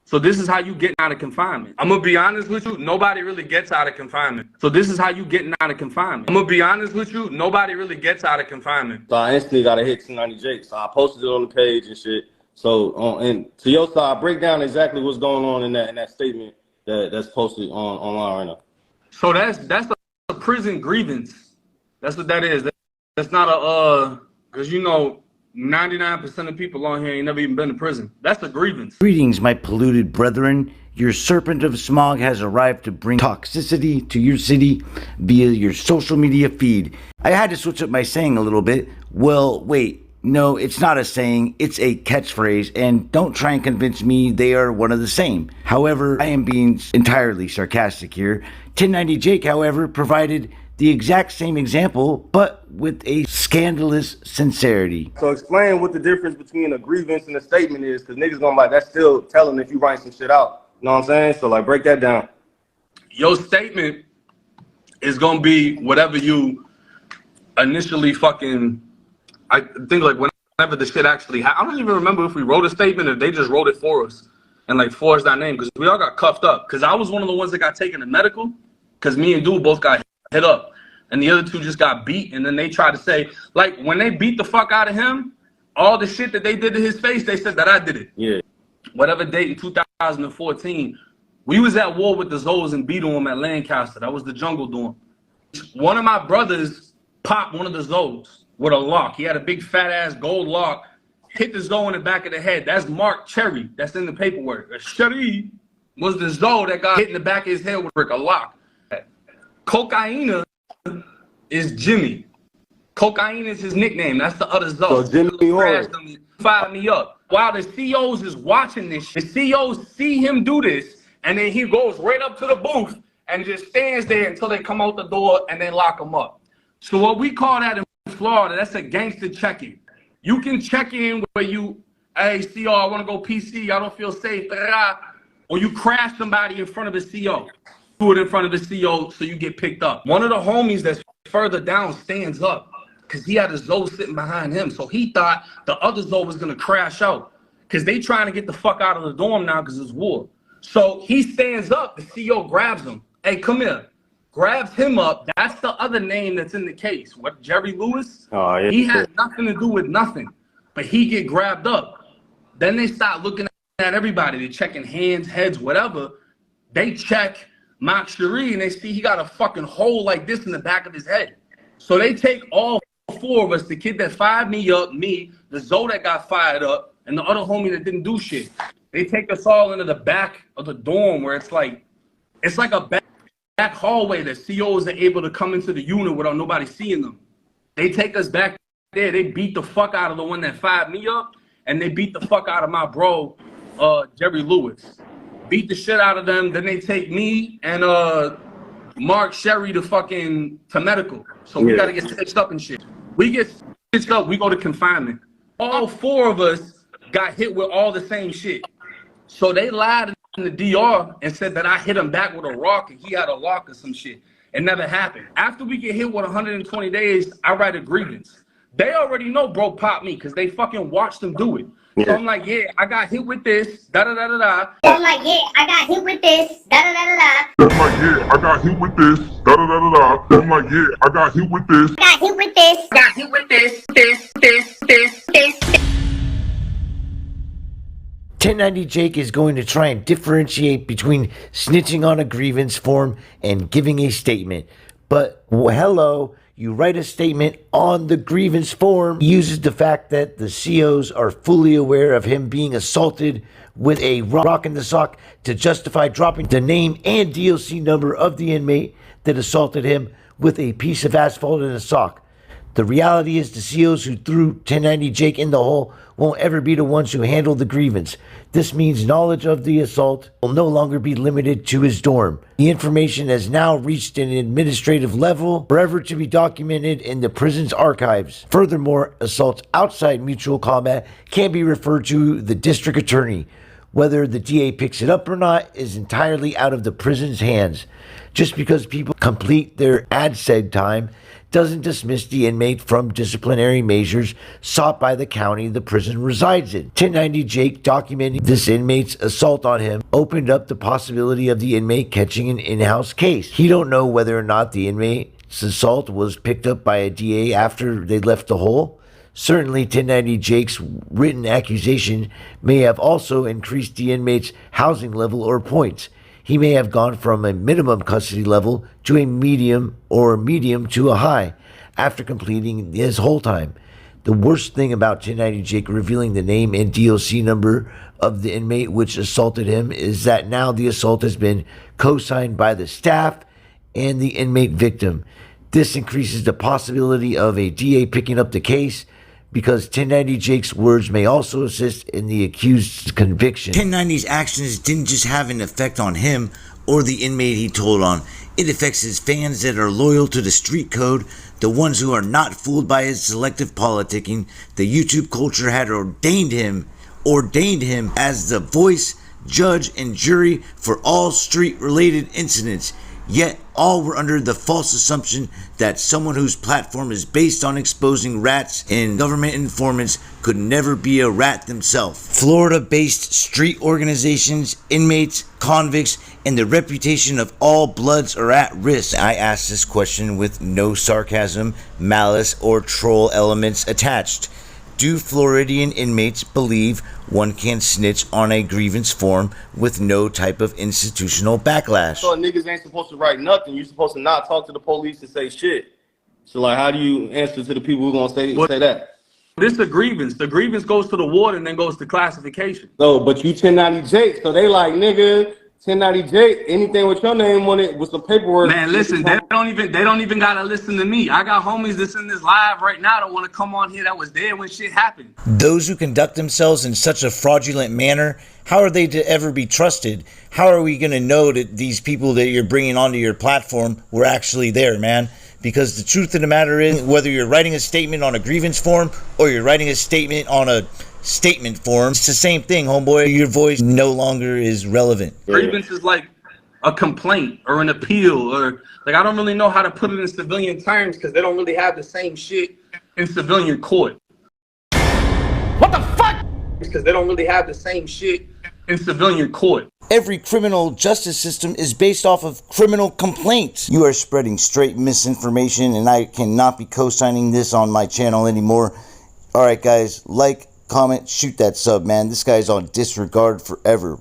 So this is how you get out of confinement. I'm gonna be honest with you, nobody really gets out of confinement. So this is how you getting out of confinement. I'm gonna be honest with you, nobody really gets out of confinement. So I instantly got to hit 1090 Jake. So I posted it on the page and shit. So and to your side, break down exactly what's going on in that statement that's posted online right now. So that's a prison grievance. That's what that is. That's not a because you know 99% of people on here ain't never even been to prison. That's a grievance. Greetings, my polluted brethren. Your serpent of smog has arrived to bring toxicity to your city via your social media feed. I had to switch up my saying a little bit. Well, wait. No, it's not a saying, it's a catchphrase, and don't try and convince me they are one of the same. However, I am being entirely sarcastic here. 1090 Jake, however, provided the exact same example, but with a scandalous sincerity. So explain what the difference between a grievance and a statement is, because niggas gonna like, that's still telling if you write some shit out. You know what I'm saying? So like, break that down. Your statement is gonna be whatever you initially fucking, I think like whenever the shit actually happened. I don't even remember if we wrote a statement or they just wrote it for us and like forged our name, because we all got cuffed up. Because I was one of the ones that got taken to medical, because me and Dude both got hit up, and the other two just got beat. And then they tried to say, like, when they beat the fuck out of him, all the shit that they did to his face, they said that I did it. Yeah. Whatever date in 2014, we was at war with the Zoes and beat them at Lancaster. That was the jungle dorm. One of my brothers popped one of the Zoes with a lock. He had a big fat ass gold lock, hit the Zoe in the back of the head. That's Mark Cherry. That's in the paperwork. Cherry was the Zoe that got hit in the back of his head with a lock. Cocaina is Jimmy. Cocaine is his nickname. That's the other Zoe. So Jimmy fired me up. While the COs is watching this, the COs see him do this, and then he goes right up to the booth and just stands there until they come out the door and they lock him up. So what we call that in Florida, that's a gangster check-in. You can check in where you, hey, CO, I want to go PC, I don't feel safe, or you crash somebody in front of the CO. Do it in front of the CO so you get picked up. One of the homies that's further down stands up because he had a Zoe sitting behind him. So he thought the other Zoe was going to crash out because they trying to get the fuck out of the dorm now because it's war. So he stands up, the CO grabs him. Hey, come here. Grabs him up. That's the other name that's in the case. What, Jerry Lewis? Oh, yeah. He had nothing to do with nothing, but he get grabbed up. Then they start looking at everybody. They're checking hands, heads, whatever. They check Mark Cherie and they see he got a fucking hole like this in the back of his head. So they take all four of us, the kid that fired me up, me, the Zoe that got fired up, and the other homie that didn't do shit. They take us all into the back of the dorm where it's like a back hallway that COs are able to come into the unit without nobody seeing them. They take us back there. They beat the fuck out of the one that fired me up, and they beat the fuck out of my bro, Jerry Lewis. Beat the shit out of them. Then they take me and Mark Sherry to medical. So we gotta get stitched up and shit. We get stitched up, we go to confinement. All four of us got hit with all the same shit. So they lied in the DR and said that I hit him back with a rock and he had a lock or some shit. It never happened. After we get hit with 120 days, I write a grievance. They already know bro popped me because they fucking watched him do it. So I'm like, yeah, I got hit with this, da-da-da-da-da. I'm like, yeah, I got hit with this, da-da-da-da-da. I'm like, yeah, I got hit with this, da-da-da-da-da. I'm like, yeah, I got hit with this. Got hit with this, got hit with this, this. 1090 Jake is going to try and differentiate between snitching on a grievance form and giving a statement. But, hello, you write a statement on the grievance form. He uses the fact that the COs are fully aware of him being assaulted with a rock in the sock to justify dropping the name and DOC number of the inmate that assaulted him with a piece of asphalt in a sock. The reality is the COs who threw 1090 Jake in the hole won't ever be the ones who handle the grievance. This means knowledge of the assault will no longer be limited to his dorm. The information has now reached an administrative level, forever to be documented in the prison's archives. Furthermore, assaults outside mutual combat can be referred to the district attorney. Whether the DA picks it up or not is entirely out of the prison's hands. Just because people complete their ADSEG time doesn't dismiss the inmate from disciplinary measures sought by the county the prison resides in. 1090 Jake, documenting this inmate's assault on him, opened up the possibility of the inmate catching an in-house case. He don't know whether or not the inmate's assault was picked up by a DA after they left the hole. Certainly, 1090 Jake's written accusation may have also increased the inmate's housing level or points. He may have gone from a minimum custody level to a medium or medium to a high after completing his whole time. The worst thing about 1090 Jake revealing the name and DOC number of the inmate which assaulted him is that now the assault has been co-signed by the staff and the inmate victim. This increases the possibility of a DA picking up the case, because 1090 Jake's words may also assist in the accused's conviction. 1090's actions didn't just have an effect on him or the inmate he told on. It affects his fans that are loyal to the street code, the ones who are not fooled by his selective politicking. The YouTube culture had ordained him as the voice, judge, and jury for all street-related incidents. Yet all were under the false assumption that someone whose platform is based on exposing rats and government informants could never be a rat themselves. Florida-based street organizations, inmates, convicts, and the reputation of all Bloods are at risk. I ask this question with no sarcasm, malice, or troll elements attached. Do Floridian inmates believe one can snitch on a grievance form with no type of institutional backlash? So niggas ain't supposed to write nothing. You're supposed to not talk to the police and say shit. So like, how do you answer to the people who gonna say that? This is a grievance. The grievance goes to the warden and then goes to classification. No, but you 1090 Jake, so they like, nigga, 1090 Jake, anything with your name on it with some paperwork. Man, listen, they don't even gotta listen to me. I got homies that's in this live right now that want to come on here that was there when shit happened. Those who conduct themselves in such a fraudulent manner, how are they to ever be trusted? How are we going to know that these people that you're bringing onto your platform were actually there, man? Because the truth of the matter is, whether you're writing a statement on a grievance form or you're writing a statement on a statement form, it's the same thing, homeboy. Your voice no longer is relevant. Grievance is like a complaint or an appeal, or like, I don't really know how to put it in civilian terms because they don't really have the same shit in civilian court. What the fuck? Because they don't really have the same shit in civilian court. Every criminal justice system is based off of criminal complaints. You are spreading straight misinformation, and I cannot be co-signing this on my channel anymore. All right, guys, like, comment, shoot that sub, man. This guy's on disregard forever.